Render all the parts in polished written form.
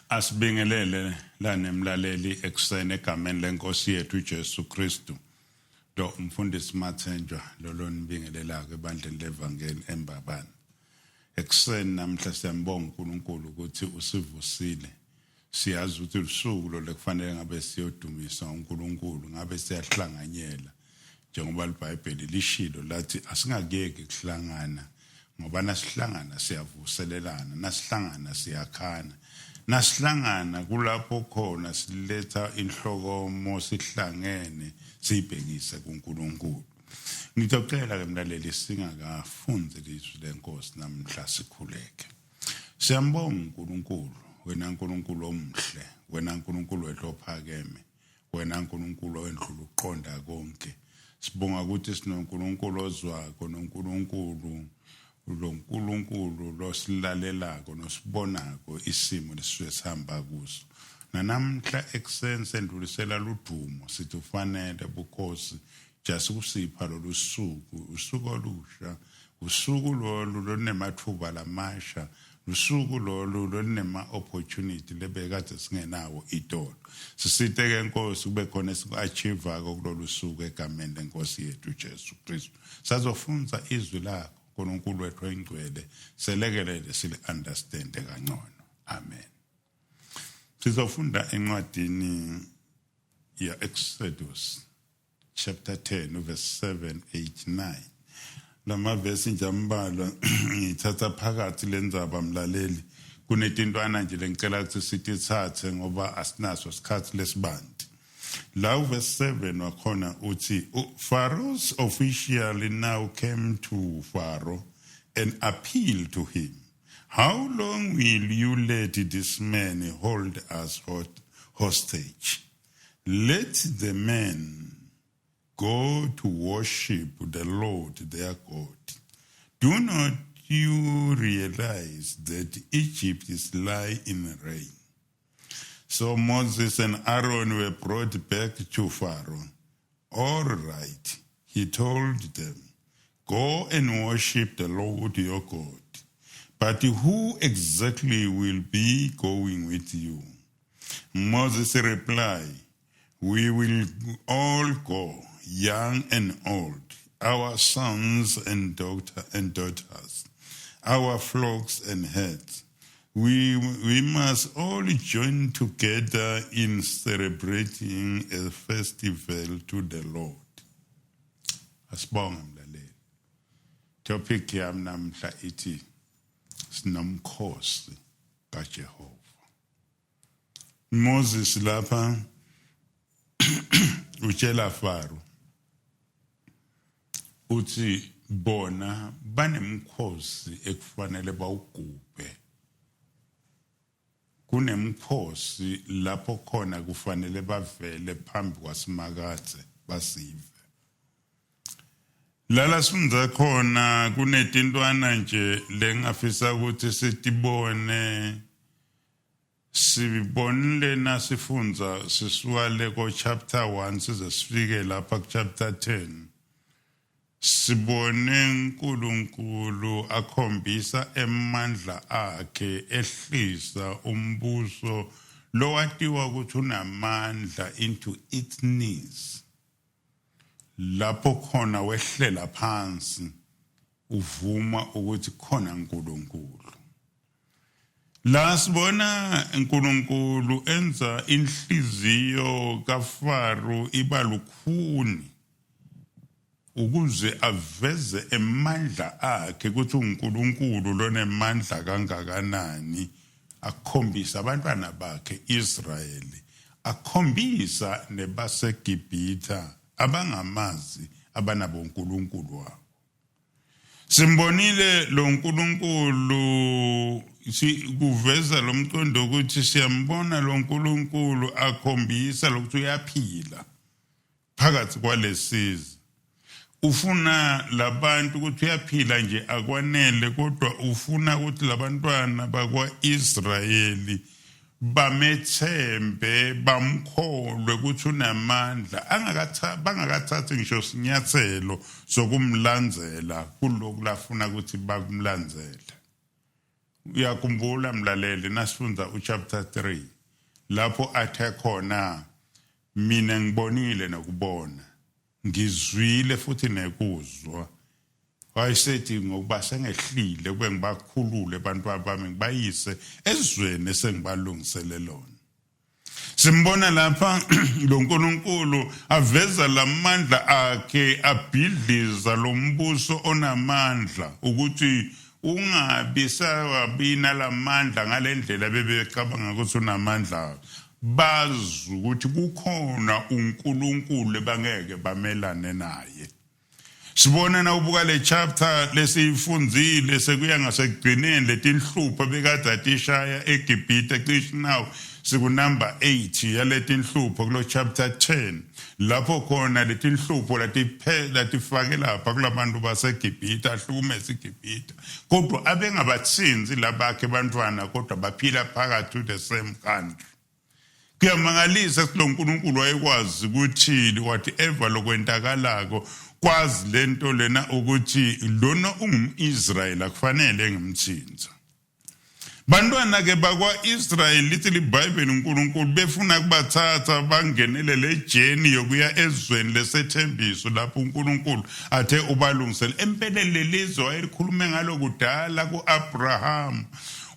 Asibingelele la nemlaleli ekuseni egameni lenkosi yethu uJesu Kristu. Do umfundisi Mathenjwa lo nibingelelaka ebandleni levangeli eMbabane. Ekuseni namhla siyambonga uNkulunkulu ukuthi usivusile. Siyazi ukuthi usuku lo lekufanele ngabe siyodumisa uNkulunkulu, ngabe siyahlanganyela. Njengoba iBhayibheli lishilo lathi asingakeki kuhlangana ngoba nasihlangana siyavuselelana, nasihlangana siyakhana. Nasihlangana kulapho khona siletha inhlokomo sihlangene sibhekise kuNkulunkulu. Ngicela ke mlaleli singakafunde izwi lenkosi namhla sikhuleke. Siyambonga uNkulunkulu, wena uNkulunkulu omuhle, wena uNkulunkulu wethophakeme, wena uNkulunkulu owendlula uqonda konke. Sibonga ukuthi sinoNkulunkulu ozwako, noNkulunkulu lo nkulunkulu losilalelako nosibonako isimo lesisuke sihamba kuso. Nanamhla ekuseni sendlulisela ludumo sithi ufanele bukhosi just kusipha lolu suku, usuku olusha, usuku lolu lunemathuba lamasha, usuku lolu lunema opportunity lebekade singenawo itolo. Sisite ke Nkosi kube khona siku-achieve kulolu suku egameni lenkosi yethu uJesu Kristu. Sazofunza izwi lakho uNkulunkulu wethu oyingcwele, selekelele sili-understand kangcono. Amen. Sizofunda encwadini ya-Exodus chapter 10 verse 7, 8, 9. Lama verse njambala ngithatha phakathi lenzaba mlaleli. Kunetintwana nje lengicela ukuthi sitithathe ngoba asinaso isikhathi lesibandi. Now verse 7 wakhona uthi Pharaoh's official now came to Pharaoh and appealed to him. How long will you let this man hold us hostage? Let the men go to worship the Lord their God. Do not you realize that Egypt is lying in rain? So Moses and Aaron were brought back to Pharaoh. All right, he told them, go and worship the Lord your God. But who exactly will be going with you? Moses replied, we will all go, young and old, our sons and daughters, our flocks and herds. We must all join together in celebrating a festival to the Lord. Asibonga mlaleli. Topic yami namhla ithi sinomkhosi kaJehova. Moses lapha utshela Pharaoh uthi bona banemkhosi ekufanele bawugubhe. Kunemkhosi lapho khona kufanele bavele phambi kwaSimakade basive. Lala sifunza khona kunetintwana nje lengafisa ukuthi sitibone sibonile nasifunza sisuwale ko chapter 1 size sifike lapha ku chapter 10. Sibone uNkulunkulu akhombisa emandla akhe ehlisa umbuso lo watiwa ukuthi unamandla into its knees. Lapho khona wehlela phansi uvuma ukuthi khona uNkulunkulu. La sibona uNkulunkulu enza inhliziyo kaFaro iba lukhuni ukuze aveze emandla akhe ukuthi uNkulunkulu lonemandla kangakanani, akhombisa abantwana bakhe Israyeli, akhombisa nebaseGibhitha abangamazi abanabo uNkulunkulu wabo. Simbonile lo uNkulunkulu kuveza lo mqondo ukuthi siyambona lo uNkulunkulu akhombisa lokuthi uyaphila phakathi kwalesizwe. Ufuna labantu ukuthi uyaphila nje akwanele, kodwa ufuna ukuthi labantwana bakwaIsrayeli bamethembe bamkholwe ukuthi unamandla, bangakathathi ngisho sinyathelo sokumlandzela kuloko lafuna ukuthi bakumlandzele. uyakhumbula mlaleli nasifunda uchapter 3 lapho athe khona mina ngibonile nokubona ngizwile futhi nekuzwa wayesethi ngokuba sengehlile kube ngibakhulule abantu bami ngibayise ezweni esengibalungisele lona. Simbona lapha lo nkulunkulu aveza lamandla akhe abhidliza lo mbuso onamandla ukuthi ungabi sawabina lamandla ngalendlela bebecabanga ukuthi unamandla. Bazi ukuthi kukhona uNkulunkulu ebangeke bamelane naye. Sibona na ubuka le chapter lesifundzile sekuya ngasekugcineni letinhlupho bekade atishaya eGibhite cishe now sikunumber 8 yaletinhlupho kulo chapter 10 lapho khona letinhlupho latifake lapha kulabantu baseGibhite ahlukumeza iGibhite kodwa abengabatsinzi labakhe bantwana kodwa baphila phakathi to the same country. Kuyamangalisa lo nkulunkulu wayekwazi ukuthi whatever lokwenzakalako kwazi lento lena ukuthi lona ungumIsrayeli akufanele ngimthinza. Bantwana ke bakwaIsrayeli lithi liBhayibheli uNkulunkulu befuna kubathatha bangenele le journey yokuya ezweni lesethembiso lapho uNkulunkulu athe ubalungisele empelele lizwe wayelikhulume ngalo kudala kuAbraham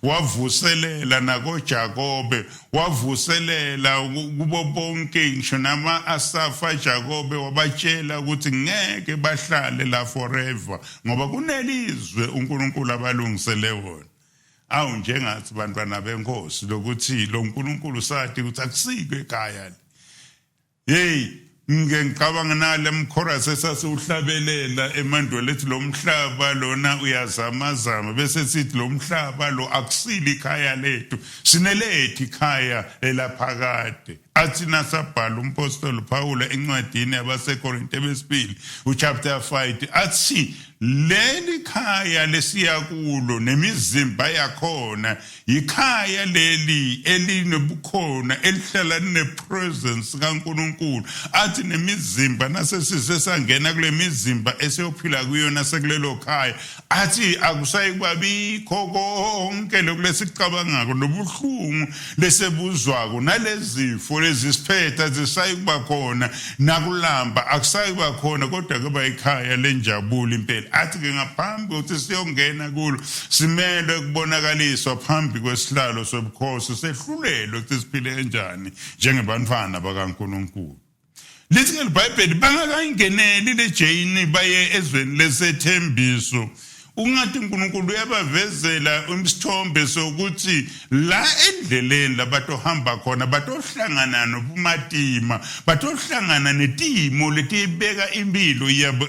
wavuselela nakoJakobe wavuselela kubo bonke ngisho nama asafa Jakobe wabatshela ukuthi ngeke bahlale la forever ngoba kunelizwe uNkulunkulu abalungisele wona. Awu njengathi bantwana benkosi lokuthi lo uNkulunkulu sathi ukuthi akusike ekhaya. Hey ngicabanga nale mchorus esasiuhlabelela emandwele ethi lo mhlaba lona uyazamazama bese sithi lo mhlaba lo akusili ikhaya lethu sinelethi ikhaya elaphakade. Athi nasabhala umpostoli Paul encwadini yabaseKorinte besibili uchapter 5 athi leli khaya lesiya kulo nemizimba yakhona ikhaya leli elinobukhona elihlala nepresence kaNkulunkulu athi nemizimba nasesisesangena kule mizimba esiyophila kuyona sekulelo khaya athi akusayikubabikho konke lokulesicabangako nobuhlungu lesebuzwako nalezifo lezisiphetha zisayikuba khona nakulamba akusayikuba khona kodwa kuba ikhaya lenjabulo impela. Athi ke ngaphambi ukuthi siyongena kulo simele kubonakaliswa phambi kwesihlalo sobukhosi sehlulelo ukuthi siphile kanjani njengebantwana bakaNkulunkulu. Lithi ke iBhayibheli bangakayingeneli le journey baye ezweni lesethembiso ungathi uNkulunkulu uyabavezela umsithombe sokuthi la endleleni labatohamba khona batohlangana nobumatima batohlangana netimo letibeka impilo yabo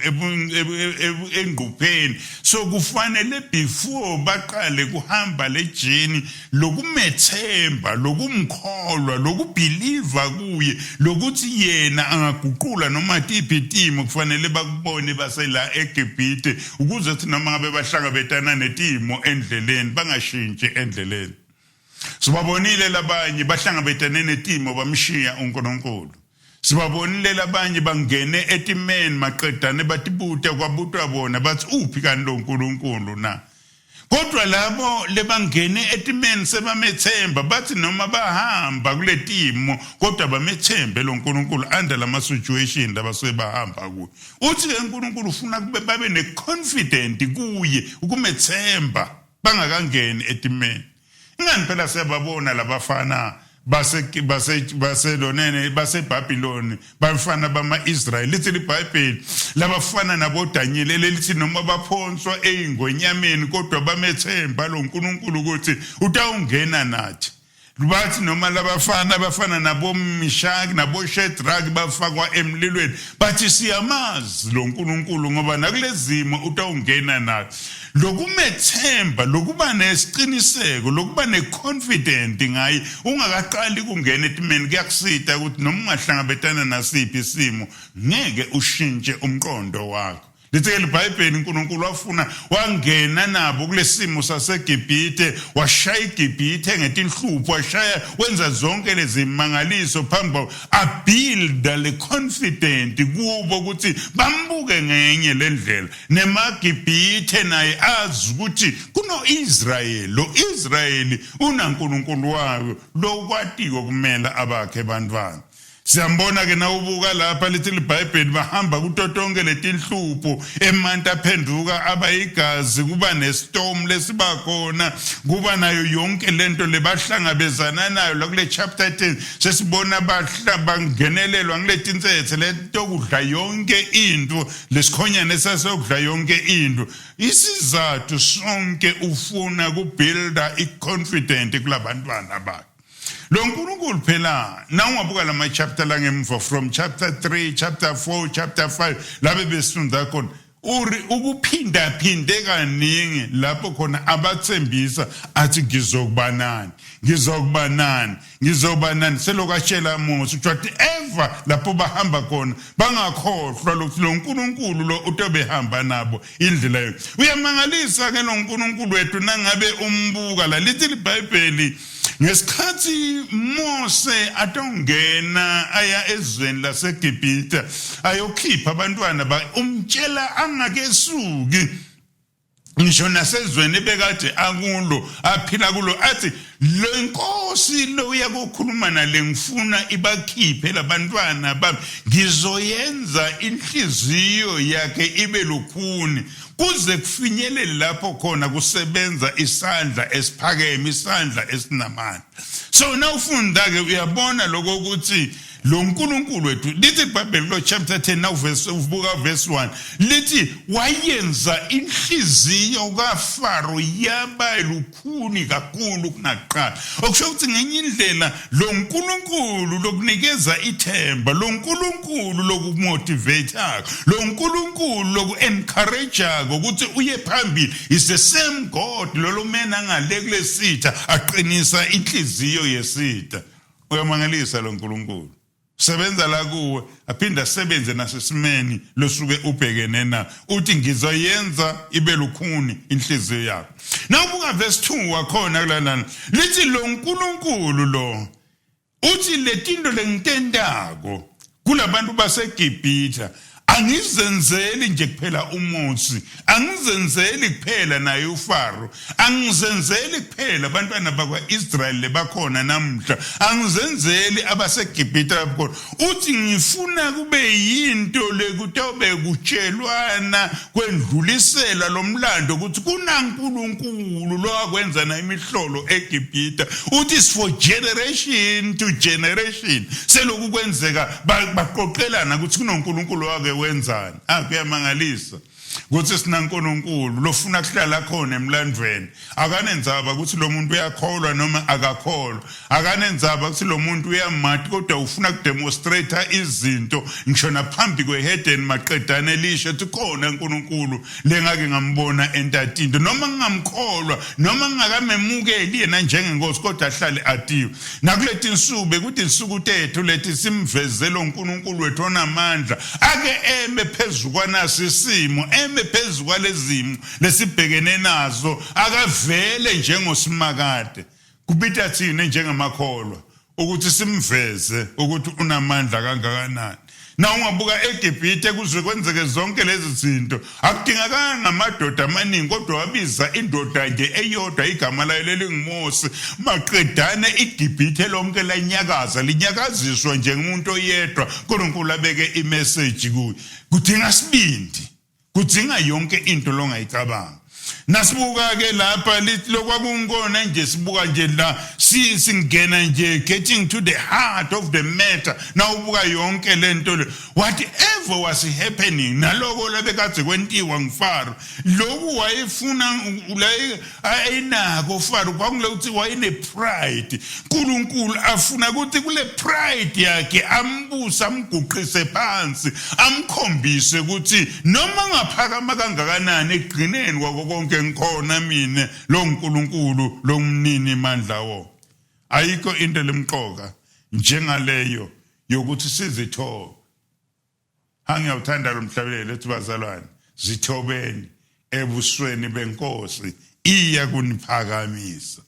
engqupheni so kufanele before baqale kuhamba le journey lokumethemba lokumkholwa lokubelieve kuye lokuthi yena angaguqula noma tiphi itimo kufanele bakubone basela eGibhite ukuze thi noma ngabe bahlangabetana netimo endleleni bangashintshi endleleni. Sibabonile labanye bahlangabetane netimo bamshiya uNkulunkulu. Sibabonile labanye bangene etimeni maqedane batibuta kwabutwa bona bathi uphi kanti lo uNkulunkulu na. Kodwa labo lebangene etimeni sebamethemba bathi noma bahamba kuletimo kodwa bamethembe lo uNkulunkulu under lama situation labasebahamba kuyo. Uthi ke uNkulunkulu ufuna kube babe neconfident kuye ukumethemba bangakangeni etimeni. Ingani phela siyababona labafana baselonene baseBhabhiloni bafana bamaIsrayeli lithi liBhayibheli labafana nabodanyeli lithi noma baphonswa eingonyameni kodwa bamethemba lo uNkulunkulu ukuthi utawungena nathi. Bathi noma labafana bafana naboMeshaki naboShadrach bafakwa emlilweni bathi siyamazi lo uNkulunkulu ngoba nakulezimo utawungena nathi. Lokumethemba lokuba nesiqiniseko lokuba neconfident ngaye ungakaqali kungena etimeni kuyakusita ukuthi noma ungahlangabetana nasiphi isimo ngeke ushintshe umqondo wakho. lithi iBhayibheli uNkulunkulu wafuna wangena nabo kulesimo saseGibhite washaya iGibhite ngetinhlupho washaya wenza zonke lezi mangaliso phambi abuilda le confident kubo ukuthi bambuke ngenye lendlela nemaGibhite naye azi ukuthi kuno Israel lo Israel unaNkulunkulu wayo lo kwatiko kumela abakhe bantwana. Siyambona ke na ubuka lapha lithi iBhayibheli bahamba kutotonke letinhlupho eManta aphenduka abayigazi kuba nestorm lesiba khona kuba nayo yonke lento lebahlangabezana nayo la kule chapter 10 sesibona bangenelelwa ngiletinsetse letokudla yonke into lesikhonyane sasokudla yonke into isizathu sonke ufuna kubuilda iconfident kulabantwana bakhe. Lo nkulunkulu phela na ungabuka lama chapter la ngemva from chapter 3 chapter 4 chapter 5 labe besifunda khona uri ukuphinda phinde kaningi lapho khona abathembisa athi ngizokubanani selokashela Mose ukuthi ever lapho bahamba khona bangakhohlwa lo nkulunkulu lo utobehamba nabo indlela yonke. Uyamangalisa ke lo nkulunkulu wethu nangabe umbuka la lithi iBhayibheli ngesikhathi Mose atongena aya ezweni laseGibhite ayokhipha abantwana umtshela angakesuki ngisho nasezweni ebekade akulo aphila kulo athi lo inkosi lo uyakukhuluma nale ngifuna ibakhiphe labantwana bami ngizoyenza inhliziyo yakhe ibe lukhuni kuze kufinyelele lapho khona kusebenza isandla esiphakeme isandla esinamandla. So now ufunda ke uyabona lokho ukuthi lo nkulunkulu wethu lithi iBhayibheli lo chapter 10 now ubuka verse 1 lithi wayenza inhliziyo kaFaro yaba lukhuni kakhulu kunaqala okusho ukuthi ngenye indlela lo nkulunkulu lokunikeza ithemba lo nkulunkulu lokumotivate lo nkulunkulu lokuencourage ukuthi uye phambili is the same God lo mena ngale kulesitha aqinisa inhliziyo yesitha. Uyamangalisa lo nkulunkulu sebenza la kuwe aphinda asebenze nasesimeni losuke ubhekene na uthi ngizoyenza ibe lukhuni inhliziyo yakho. Nawubuka verse 2 wakhona kulalana lithi lo nkulunkulu lo uthi letinto lengitendako kulabantu baseGibhite angizenzeli nje kuphela uMose angizenzeli kuphela naye uFaro angizenzeli kuphela abantwana bakwaIsrael lebakhona namhla angizenzeli abaseGibhite bakhona uthi ngifuna kube yinto lekutobe kutshelwana kwendlulisela lomlando ukuthi kunaNkulunkulu lo akwenza na imihlolo eGibhite uthi for generation to generation seloku kwenzeka baqoqelana ukuthi kunoNkulunkulu wake wenzani. Kuyamangalisa ukuthi sinaNkulunkulu lofuna kuhlala khona emlandweni akanenzaba ukuthi lo muntu uyakholwa noma akakholwa akanenzaba ukuthi lo muntu uyamati kodwa ufuna kudemonstrate izinto ngisho naphambi kweheden maqedane elisha ethi khona uNkulunkulu lengake ngambona entatini noma ngingamkholwa noma ngingakamemukeli yena njengenkosi kodwa ahlale atiwe nakulethi insuku bekuthi insuku tethu lethi simvezelo uNkulunkulu wethu onamandla ake eme phezulu kwanasi isimo eme phezu kwalezimo lesibhekene nazo akavele njengosimakade kubitha thina njengamakholwa ukuthi simveze ukuthi unamandla kangakanani. Na ungabuka eGibhite kuze kwenzeke zonke lezi zinto akudingakanga ngamadoda amaningi kodwa wabiza indoda nje eyodwa igama layo lelingumose maqedane iGibhite lonke lanyakaza linyakaziswa njengomuntu oyedwa uNkulunkulu abeke imessage kuyo kudinga sibindi kudinga yonke into longayicabanga. Nasibuka ke lapha lithi lokwakungona nje sibuka nje la singena nje getting to the heart of the matter na ubuka yonke lento le whatever was happening naloko labekade kwentiwa ngifaro lokhu wayefuna ayinako Faro kwakulokuthi wayene pride uNkulunkulu afuna ukuthi kule pride yakhe ambusa amguqise phansi amkhombise ukuthi noma ngaphakama kangakanani egcineni kwako konke ngikhona mina lo nkulunkulu lo mnini mandla wo. Ayikho into lemqoka njengaleyo yokuthi sizithobe. Angiyawuthanda lo mhlabelelo ethi bazalwane zithobeni ebusweni benkosi iya kuniphakamisa.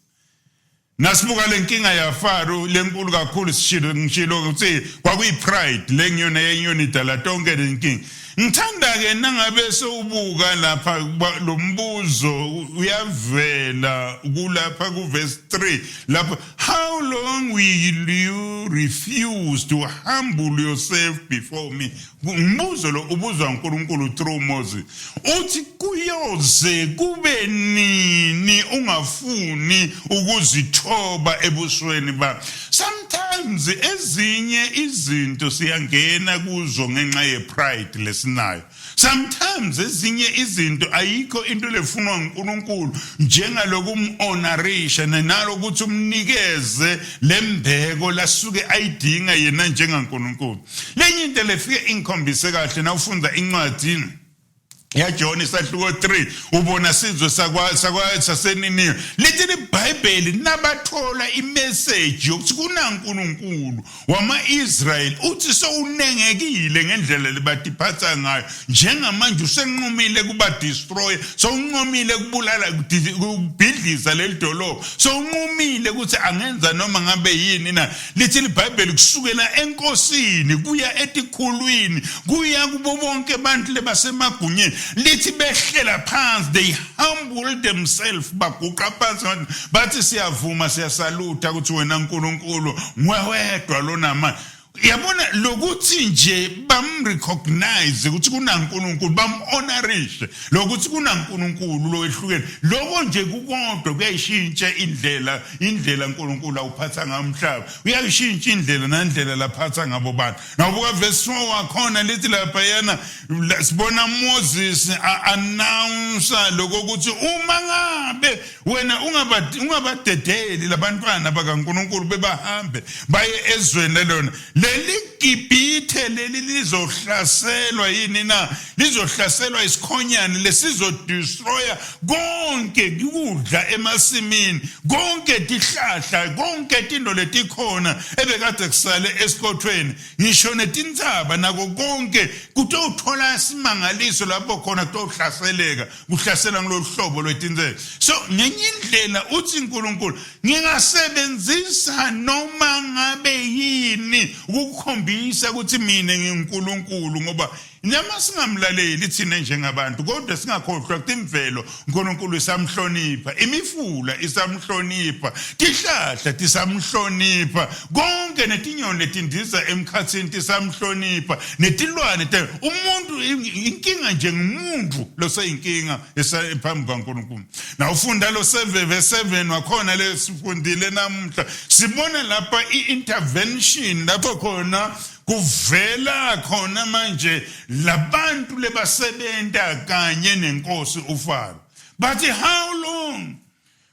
Nasibuka lenkinga ya Faro lenkulu kakhulu ngishilo ukuthi kwakuyi pride lenyona yenyoni dala tonke lenkinga. Ngithanda ke nangabe sewubuka lapha lo mbuzo uyavela kulapha ku verse 3 lapha, how long will you refuse to humble yourself before me? Umbuzo lo ubuzwa uNkulunkulu through Moses. Uthi kuyoze kube nini ungafuni ukuzithoba ebusweni ba. Sometimes ezinye izinto siyangena kuzo ngenxa ye pride lesinayo. Sometimes ezinye izinto ayikho into lefunwa uNkulunkulu njengaloku umhonorisha nalokuthi umnikeze lembeko lasuke ayidinga yena njengaNkulunkulu. Lenye into lefike inkhombise kahle na ufunda incwadi ya John isahluko 3 ubona sizwe saseniniwe lithi iBhayibheli nabathola imessage yokuthi kunaNkulunkulu wama-Israyeli uthi sowunengekile ngendlela lebadiphatha ngayo njengamanje usenqumile kuba destroy sowunqumile kubulala kubhidliza leli dolobha sowunqumile ukuthi angenza noma ngabe yini na. Lithi iBhayibheli kusukela enkosini kuya etikhulwini kuya kubo bonke abantu lebasemagunyeni lithi behlela phansi, they humble themselves baguqa phansi bathi siyavuma siyasaluta ukuthi wena uNkulunkulu ngwedwa lona manje. Yabona lokuthi nje bamrecognize ukuthi kunaNkulunkulu bamhonorishe lokuthi kunaNkulunkulu lo ehlukene lokho nje kukodwa kuyayishintsha indlela uNkulunkulu awuphatha ngamhlaba uyayishintsha indlela nandlela laphatha ngabo bantu. Nawubuka verse 4 wakhona lithi lapha yana sibona Moses announce lokho ukuthi uma ngabe wena ungabadedeli labantwana bakaNkulunkulu bebahambe baye ezweni lona leli Gibhithe leli lizohlaselwa yini na, lizohlaselwa isikhonyane lesizodestroya konke ukudla emasimini konke tihlahla konke into letikhona ebekade kusale esikothweni ngisho netintsaba nako konke kutothola isimangaliso lapho khona kutohlaseleka kuhlasela ngilohlobo lwetinzelo. So ngenye indlela uthi uNkulunkulu ngingasebenzisa noma ngabe yini ukukhombisa ukuthi mina ngiNkulunkulu ngoba nyama singamlaleli thina njengabantu kodwa singakhohlwa ukuthi imvelo uNkulunkulu isamhlonipha imifula isamhlonipha tihlahla tisamhlonipha konke netinyoni letindiza emkhathini tisamhlonipha netilwane umuntu inkinga nje ngumuntu loseyinkinga esephambi kaNkulunkulu. Na ufunda lo 7:7 wakhona lesifundile namuhla sibona lapha iintervention lapho khona kuvela khona manje labantu lebasebenta kanye nenkosi uFaro. But how long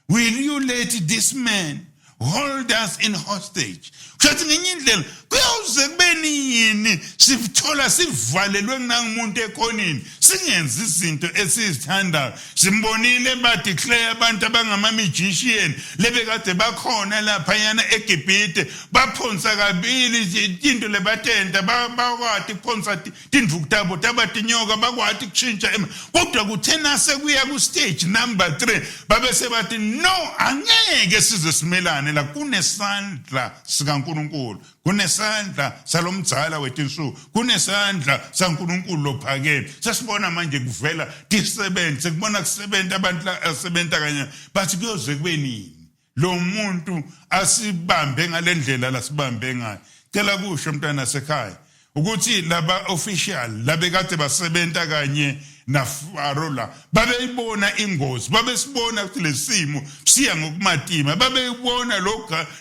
will you let this man hold us in hostage? Kuthi ngenye indlela kuyawuze kubeni yini sithola sivalelwe nangumuntu ekhonini singenzi izinto esizithandayo. Simbonile badeclare abantu abangamamagician lebekade bakhona lapha yana eGibhithe baphonsa kabili into lebatenda bakwati ukuphonsa tindvukutabo tabatinyoka bakwati kushintsha kodwa kuthena sekuya ku stage number 3 babese bathi no angeke size simelane la kunesandla sikaNkulunkulu kunesandla salomdzala wetinsuku kunesandla saNkulunkulu lophakeme. Sasibona manje kuvela disebenze kubona kusebenza abantu asebenta kanye bathi kuyoze kube nini lo muntu asibambe ngalendlela lasibambe ngayo. Cela kusho mntana sekhaya ukuthi laba official labekade basebenta kanye na Faro la babeyibona ingozi babesibona ukuthi lesimo siya ngokumatima babeyibona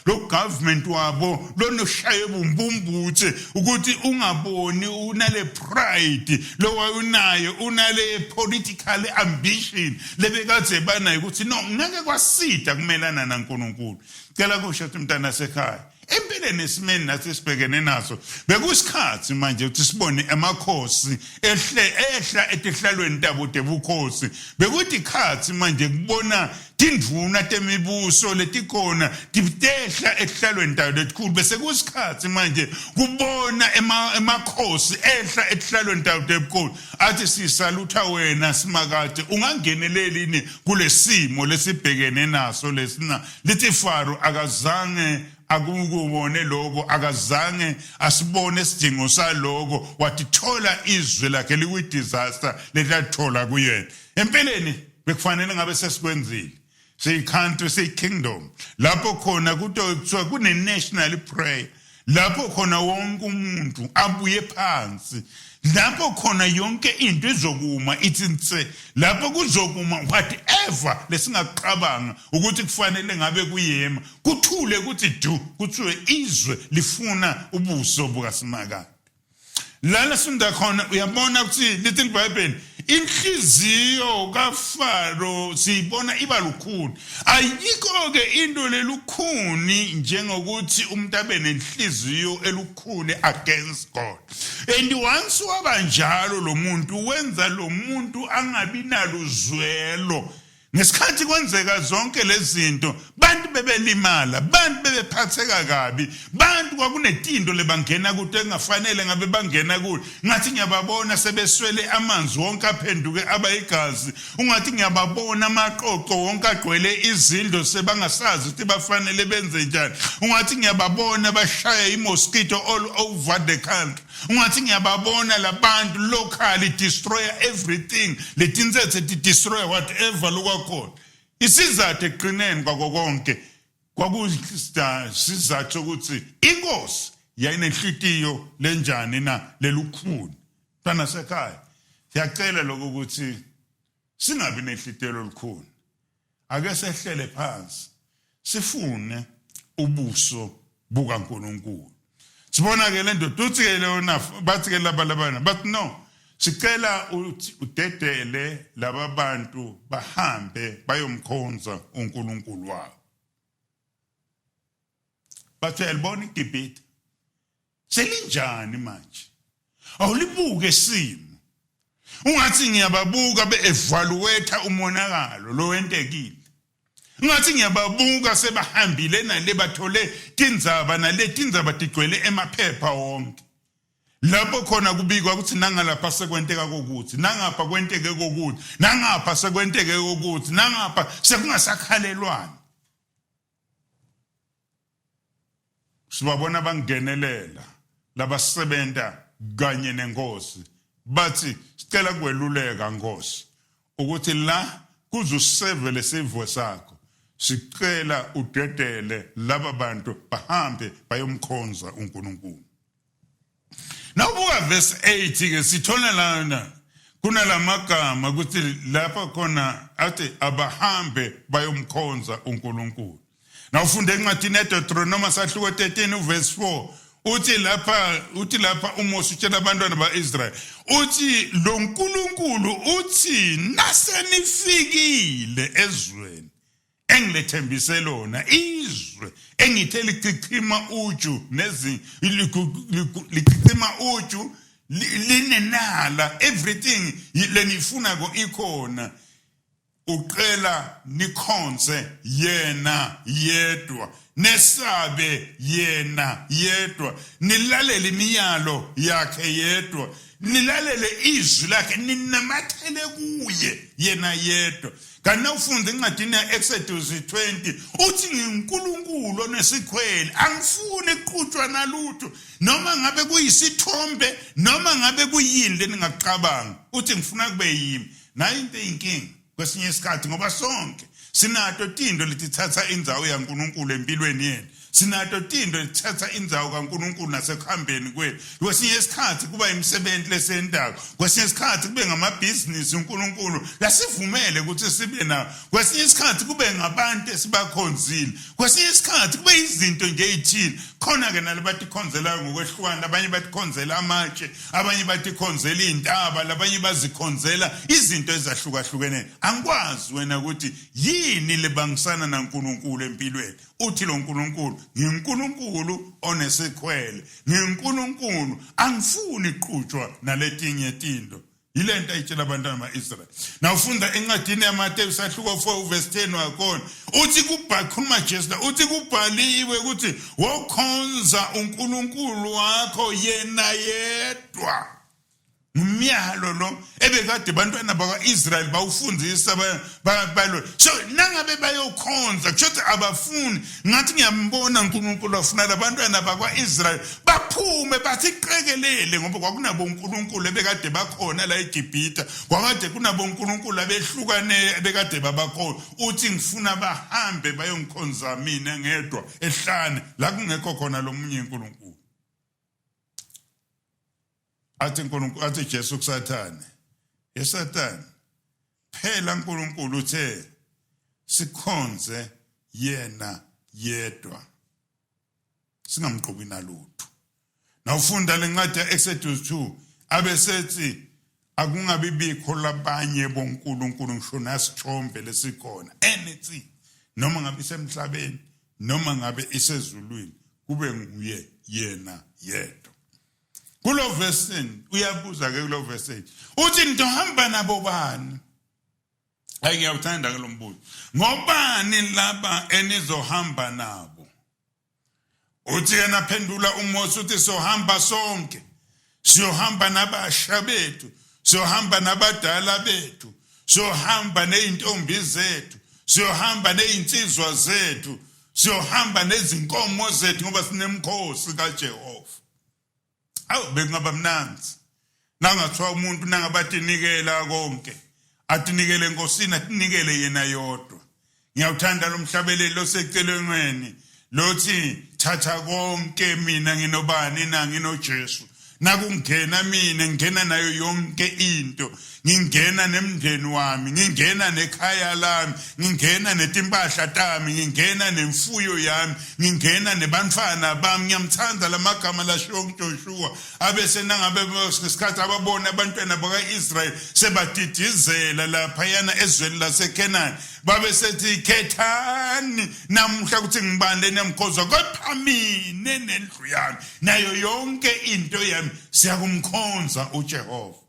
lo government wabo lonoshaye bumbumbuthe ukuthi ungaboni unale pride lo wayunayo unale political ambition lebekade banayo ukuthi no ngeke kwasida kumelana naNkulunkulu. Cela kusho ukuthi mntana sekhaya empeleni esimeni nathi sibhekene naso bekusikhathi manje ukuthi sibone amakhosi ehla etihlalweni tabo tebukhosi bekuthi ikhathi manje kubona tindvuna temibuso letikhona tibtehla ehlalweni tabo letikhulu bese kusikhathi manje kubona emakhosi ehla ehlalweni tabo tebukhulu athi sisalutha wena simakade ungangenelelini kulesimo lesibhekene naso lesina lithi Faro akazange akubone lokho akazange asibone isidingo saloko watithola izwe lakhe likwidisaster lethathola kuyena empeleni bekufanele ngabe sesikwenzile country kingdom lapho khona kuthiwa kune national prayer lapho khona wonke umuntu abuye phansi lapho khona yonke into izokuma ithinse lapho kuzokuma whatever lesingaqabanga ukuthi kufanele ngabe kuyema kuthule ukuthi du kuthiwe izwe lifuna ubuso bukaSimakade lana sifunda khona uyabona ukuthi little Bible inhliziyo kaFaro siyibona iba lukhuni ayikho ke into lelukhuni njengokuthi umuntu abe nenhliziyo elukhuni against God and once wabanjalo lo muntu wenza lo muntu angabi naluzwelo ngesikhathi kwenzeka zonke lezi zinto bantu bebelimala bantu bebephatheka kabi bantu kwakunetindo lebangena kude engafanele ngabe bangena kude ngathi ngiyababona sebeswele amanzi wonke aphenduke abayigazi ungathi ngiyababona amaqoqo wonke agcwele izindlo sebangasazi ukuthi bafanele benze njani ungathi ngiyababona bashaya imosquito all over the country ungathi ngiyababona labantu locally destroy everything letinsethe destroy whatever lokwakhona isizathu eqineni kwako konke kwakuyisizathu ukuthi inkosi yayinenhlitiyo lenjani na lelukhuni bana sekhaya siyacela lokho ukuthi singabi nenhlitiyo lelukhuni ake sehlele phansi sifune ubuso bukaNkulunkulu sibona ke lento tuthi ke leona bathi ke labana but no sicela udedele laba bantu bahambe bayomkhonza uNkulunkulu wabo bathe elibona iGibhithe selinjani manje awulibuke isimo ungathi ngiyababuka beevaluate umonakalo lo wentekile ngathi ngiyababuka sebahambile nale bathole tindzaba naletindzaba tigcwele emaphepha wonke lapho khona kubikwa ukuthi nangalapha sekwenteka kokuthi nangapha kwenteke kokuthi nangapha sekwenteke kokuthi nangapha sekungasakhalelwana sibabona bangenelela labasebenza kanye nenkosi bathi sicela kweluleka Nkosi ukuthi la kuzuseve lesivo sakho sicela udedele laba bantu bahambe bayomkhonza uNkulunkulu nawubuka verse 8 ke sithola lana kunalamagama ukuthi lapha khona athi abahambe bayomkhonza uNkulunkulu nawufunde encwadini eDeuteronomy sahluko 13 verse 4 uthi lapha uMose utshela abantwana baIsrael uthi lo uNkulunkulu uthi nasenifikile ezweni engilethembise lona izwe engithe lichichima uju lichichima uju linenala everything lenifuna ko ikhona uqela nikhonze yena yedwa nesabe yena yedwa nilalele imiyalo yakhe yedwa nilalele izwi lakhe ninamathele kuye yena yedwa kana ufunda encwadini yaExodus 20 uthi ngiNkulunkulu onesikhwele angifuni eqhutshwa nalutho noma ngabe kuyisithombe noma ngabe kuyini leningaqabanga uthi ngifuna kube yimi nayo into eyinkingi kwesinye isikhathi ngoba sonke sinato tindo litithatha indzawo yaNkulunkulu empilweni yethu sinato tindo lithatha indzawo kaNkulunkulu nasekuhambeni kwethu kwesinye isikhathi kuba imisebenzi lesendako kwesinye isikhathi kube ngamabhizinisi uNkulunkulu lasivumele ukuthi sibe nawo kwesinye isikhathi kube ngabantu esibakhonzile kwesinye isikhathi kube izinto nje ezithile khona ke nalabathi khonzela ngokwehlukana abanye bathi khonzela amatshe abanye bathi khonzela intaba labanye bazikhonzela izinto ezahlukahlukene angikwazi wena ukuthi yini lebangisana naNkulunkulu empilweni uthi lo uNkulunkulu nginkulunkulu onesikhwele nginkulunkulu angifuni iqhutshwa naletinye izinto yilento ayitshela abantwana bakaIsrael nawufunda encwadini yaMateyu sahluko 4 verse 10 wakhona uthi khuluma Jesu uthi kubhaliwe ukuthi wokhonza uNkulunkulu wakho yena yedwa umyalo lo ebekade bantwana bakaIsrael bawufundisa balo so nangabe bayokhonza kusho abafuni ngathi ngiyambona uNkulunkulu afuna labantwana bakaIsrael baphume bathiqekelele ngoba kwakunabo uNkulunkulu ebekade bakhona la eGibhita kwakade kunabo uNkulunkulu abehlukane ebekade babakhona uthi ngifuna bahambe bayongikhonza mina ngedwa ehlane la kungekho khona lomunye uNkulunkulu athi Jesu kusathane eSathane phela uNkulunkulu uthe sikhonze yena yedwa singamgqobi nalutho nawufunda lencwadi yaExodus 2 abesethi akungabi bikho labanye boNkulunkulu ngisho nasithombe lesikhona anything noma ngabe isemhlabeni noma ngabe isezulwini kube nguye yena yedwa kulo verse uyabuza ke kulo verse uthi ndohamba nabo bani ngiyawuthanda ke lo mbuzo ngobani laba enizohamba nabo uthi yena phendula uMose uthi sohamba sonke siyohamba nabasha bethu siyohamba nabadala bethu siyohamba nezintombi zethu siyohamba nezinsizwa zethu siyohamba nezinkomo zethu ngoba sinemkhosi kaJehova awu bekungaba mnandi nangathiwa umuntu nangabathinikela konke atinikele enkosini atinikele yena yodwa ngiyawuthanda lo mhlabeleli osecelweni lothi thatha konke mina nginobani na nginoJesu nakungena mina ngingena nayo yonke into ngingena nemndeni wami ngingena nekhaya lami ngingena netimpahla tami ngingena nemfuyo yami ngingena nebantwana bami ngiyamthanda lamagama lashiwo uJoshua abese nangabe ngesikhathi ababona abantwana bakaIsrael sebadidizela lapha yana ezweni laseKenani babe sethi khethani namhla ukuthi ngibande nemkhozo kodwa mina nendlu yami nayo yonke into yami siyakumkhonza uJehova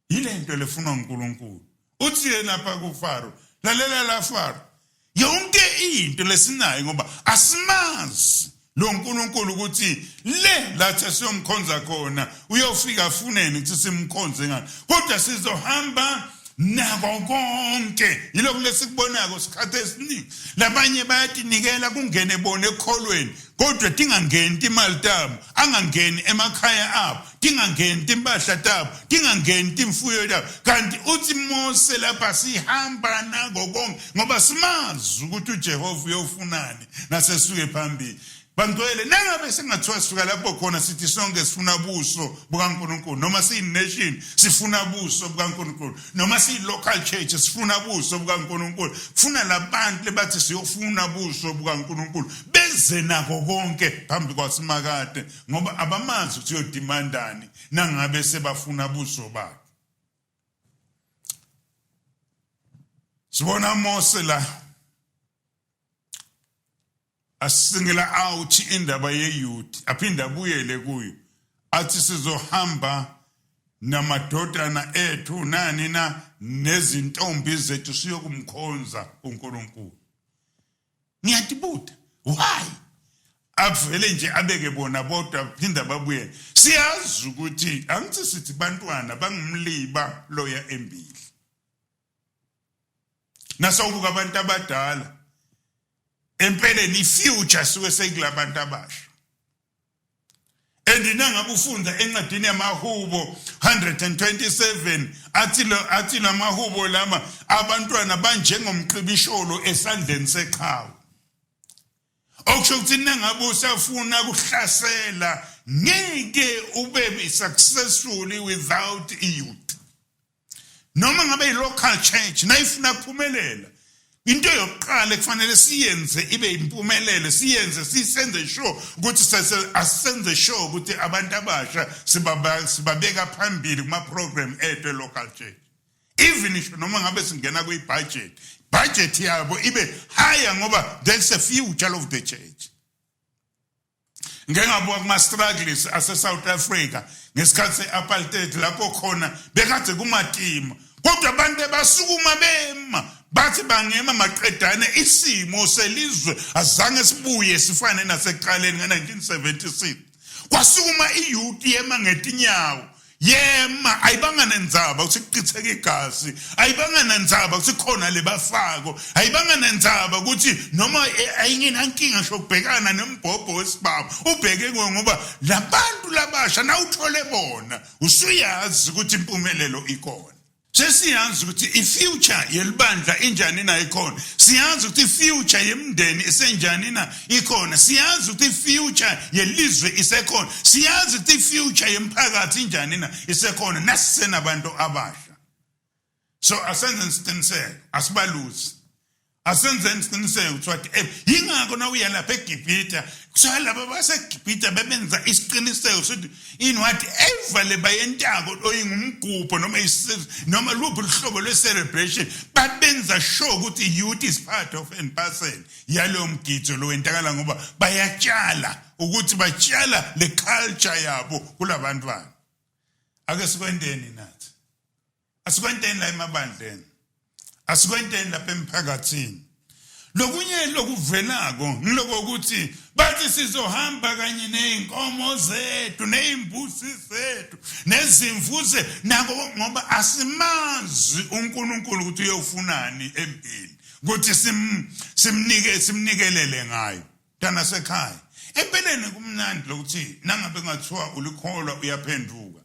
yilento lefuna uNkulunkulu uthi yena lapha kuFaro lalela la Faro yonke into lesinayo ngoba asimazi lo uNkulunkulu ukuthi le lathi siyomkhonza khona uyofika afuneni ukuthi simkhonze ngani kodwa sizohamba nako konke yilokho lesikubonako sikhathe esiningi labanye bayatinikela kungene bona ekholweni kodwa dingangeni imali tabo angangeni emakhaya abo dingangeni impahla tabo dingangeni imfuyo yabo kanti uthi Mose lapha sihamba nako konke ngoba simazi ukuthi uJehova uyofunani nasesuke phambili bangcwele nangabe sengathiwa sisuka lapho khona sithi sonke sifuna buso bukaNkulunkulu noma siyination sifuna buso bukaNkulunkulu noma siyilocal church sifuna buso bukaNkulunkulu kufuna labantu lebathi siyofuna buso bukaNkulunkulu beze nako konke phambi kwasimakade ngoba abamazi ukuthi uyodimandani nangabe sebafuna buso bakhe sibona Mose la asingela out indaba yeyouth aphinda abuyele kuyo athi sizohamba namadodana ethu nani na nezintombi zethu siyokumkhonza uNkulunkulu ngiyatibuta why avele nje abeke bona bodwa phinda babuye siyazi ukuthi angithi sithi bantwana bangumliba loya embili nasawubuka abantu abadala empeleni future suke sekulabantu abasha andinanga ufunda encwadini yamahubo 127 athi lamahubo lama abantwana banjengomqibisholo esandleni seqhawe okusho ukuthi nangabe usafuna ukuhlasela ngeke ube successfully without youth noma ngabe local church nayifuna ukuphumelela into yokuqala kufanele siyenze ibe impumelelo sisenze sure ukuthi asenze sure ukuthi abantu abasha sibabeka phambili kuma program ethu local church even if noma ngabe singena kwi budget yabo ibe higher ngoba there's a future of the church ngengabuka kuma struggles ase South Africa ngesikhathi seapartheid lapho khona bekade kumatima kodwa abantu basukuma bema bathi bangema maqedane isimo selizwe azange sibuye sifane nasekuqaleni nga1976 kwasukuma iyouth yema ngetinyawo yema ayibanga nendzaba ukuthi kuqitheke igazi ayibanga nendzaba ukuthi khona lebafako ayibanga nendzaba ukuthi noma ayingenankinga shokubhekana nembhobho wesibaba ubheke ngoba labantu labasha na uthole bona usuyazi ukuthi impumelelo ikhona sesiyazi ukuthi ifuture yelibandla injani na ikhona siyazi ukuthi ifuture yemndeni isenjani na ikhona siyazi ukuthi ifuture yelizwe isekhona siyazi ukuthi ifuture yemphakathi injani na isekhona nasisenabantu abasha so asenze isiqiniseko asibalusi asenze isiqiniseko ukuthi yingakho na uya lapha eGibhita kusala laba baseGibhita bebenza isiqiniseko sokuthi in whatever lebayentako oyingumgubho noma luphi uhlobo lwe-celebration babenza sure ukuthi youth is part of and parcel yalo mgidi lo wentakala ngoba bayatshala ukuthi batshala le culture yabo kulabantu babo ake sikwenteni nathi asikwenteni la emabandleni asikwenteni lapha emphakathini lokunye lokuvelako ngiloko ukuthi bathi sizohamba kanye neinkomo zethu neimbuzi zethu nezimvu nako ngoba asimazi uNkulunkulu ukuthi uyofunani empini ukuthi simnikelele ngayo tana sekhaya empeleni kumnandi lokuthi nangabe ngathiwa ulikholwa uyaphenduka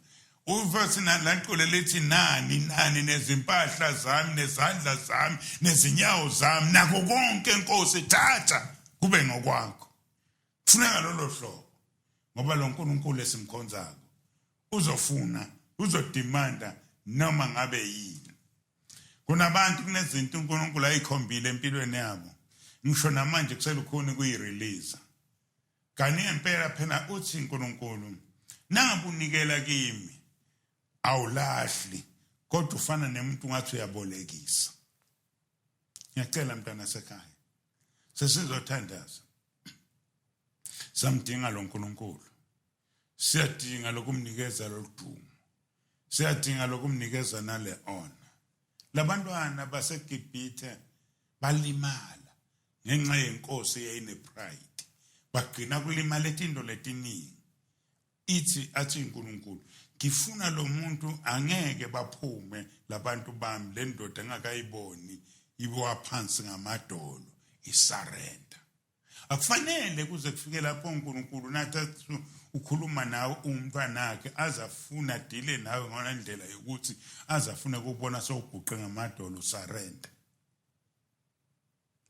uverse lanqole lethi nani nezimpahla zami nezandla zami nezinyawo zami nako konke inkosi thatha kube ngokwakho kufuneka lolo hlobo ngoba lo nkulunkulu esimkhonzako uzofuna uzodimanda noma ngabe yini kunabantu kunezinto uNkulunkulu ayikhombile empilweni yabo ngisho namanje kuselukhona kuyirelease kanti impela phela uthi uNkulunkulu nangabunikela kimi awulahli kodwa ufana nemuntu ngathi uyabolekisa ngiyacela mntana sekhaya sesizothandaza samdinga lo nkulunkulu siyadinga lokumnikeza lodumo siyadinga lokumnikeza nale honor labantwana baseGibhita balimala ngenxa yenkosi eyayine pride bagcina kulimala izinto letiningi ithi athi uNkulunkulu ngifuna lo muntu angeke baphume labantu bami le ndoda engakayiboni ibowa phansi ngamadolo isurrender akufanele kuze kufike lapho uNkulunkulu nathi ukhuluma nawe umntwana wakhe azafuna dile nawe ngona ndlela yokuthi azafuna ukubona sowuguqe ngamadolo usurrender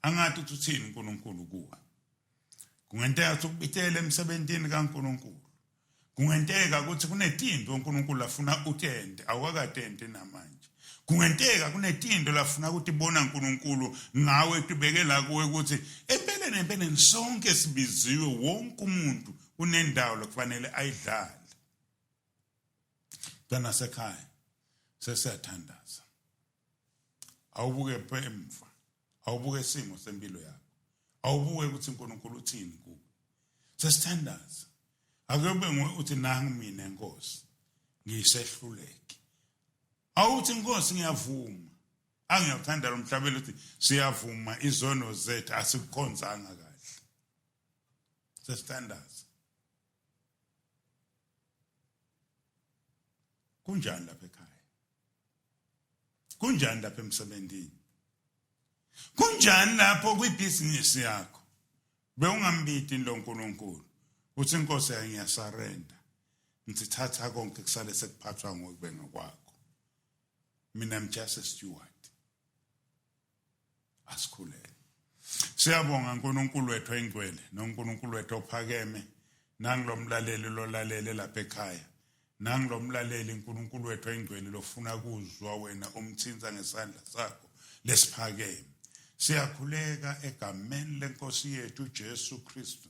angathi uthini uNkulunkulu kuwe kungenteka ukubitela emsebenzini kaNkulunkulu kungenteka ukuthi kunetinto uNkulunkulu afuna utende awakatende namanje kungenteka kunetinto lafuna ukuthi bona uNkulunkulu ngawe tubekela kuwe ukuthi empeleni sonke sibiziwe wonke umuntu unendawo lokufanele ayidlale dana sekhaya sesiyathandaza awubuke emva awubuke isimo sempilo yakho awubuke ukuthi uNkulunkulu uthini kuwe sesithandaza akube uthi nangi mina Nkosi ngisehluleke awuthi Nkosi ngiyavuma angiyathanda lo mhlabelo uthi siyavuma izono zethu asikukhonzanga kahle sesithandaza kunjani lapha ekhaya kunjani lapha emsebenzini kunjani lapho kwibusiness yakho bewungambiti lo nkulunkulu uthi Nkosi ngiyasarenda ngithatha konke kusale sekuphathwa ngokubenga kwakho mina I'm just a steward asikhulele siyabonga uNkulunkulu wethu engcwele noNkulunkulu wethu ophakeme nangilomlaleli lolalele lapha ekhaya nangilomlaleli uNkulunkulu wethu engcwele lofuna kuzwa wena umthinta ngesandla sakho lesiphakeme siyakhuleka egameni leNkosi yethu Jesu Kristu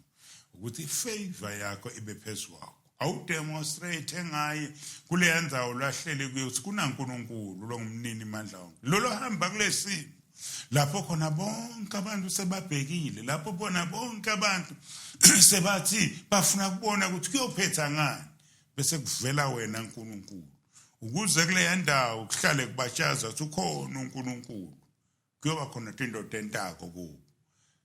ukuthi favor yakho ibe phezulu kwakho awudemonstrate ngaye kule ndzawo lahlele kuyo ukuthi kunaNkulunkulu lo ngumnini mandla wonke lolo hamba kulesimo lapho khona bonke abantu sebabhekile, lapho bona bonke abantu sebathi bafuna kubona ukuthi kuyophetha ngani, bese kuvela wena uNkulunkulu ukuze kule ndawo kuhlale kubatshaza ukuthi ukhona uNkulunkulu, kuyoba khona into entako kubo.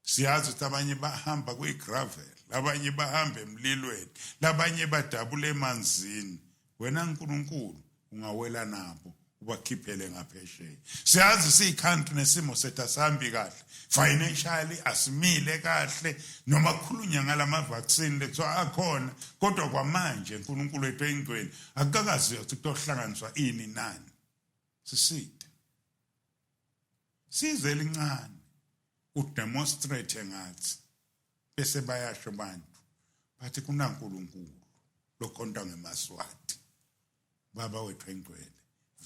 Siyazi ukuthi abanye bahamba kwi-gravel, abanye bahamba emlilweni, labanye badabula emanzini. Wena uNkulunkulu ungawela nabo ubakhiphele ngaphesheya. Siyazi siyicountry nesimo sethu asihambi kahle, financially asimile kahle, noma kukhulunywa ngalama vaccine lekuthiwa akhona, kodwa kwamanje uNkulunkulu wethu engcwele akakazi ukuthi kuhlanganiswa ini nani. Siside size lincane udemonstrate ngathi bese bayasho abantu bathi kunaNkulunkulu lokhonta ngemaswati. Baba wethu engcwele,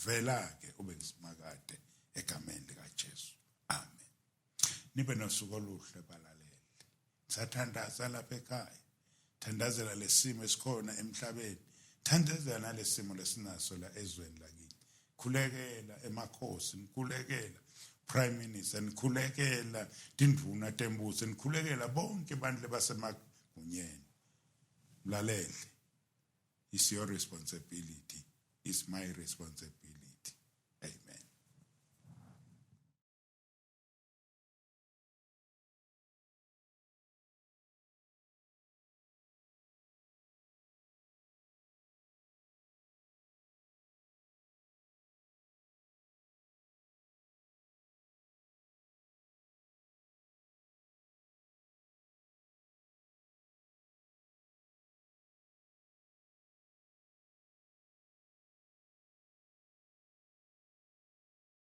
vela ke ube ngisimakade egameni likaJesu. Amen. Nibe nosuku oluhle balaleli. Sathandaza lapha ekhaya, thandazela lesimo esikhona emhlabeni, thandazela nalesimo lesinaso la ezweni lakini. Khulekela emakhosi, nikhulekela Prime Minister, nikhulekela tindvuna tembuso, nikhulekela bonke abantu lebasemagunyeni. Mlaleli, it's your responsibility, it's my responsibility.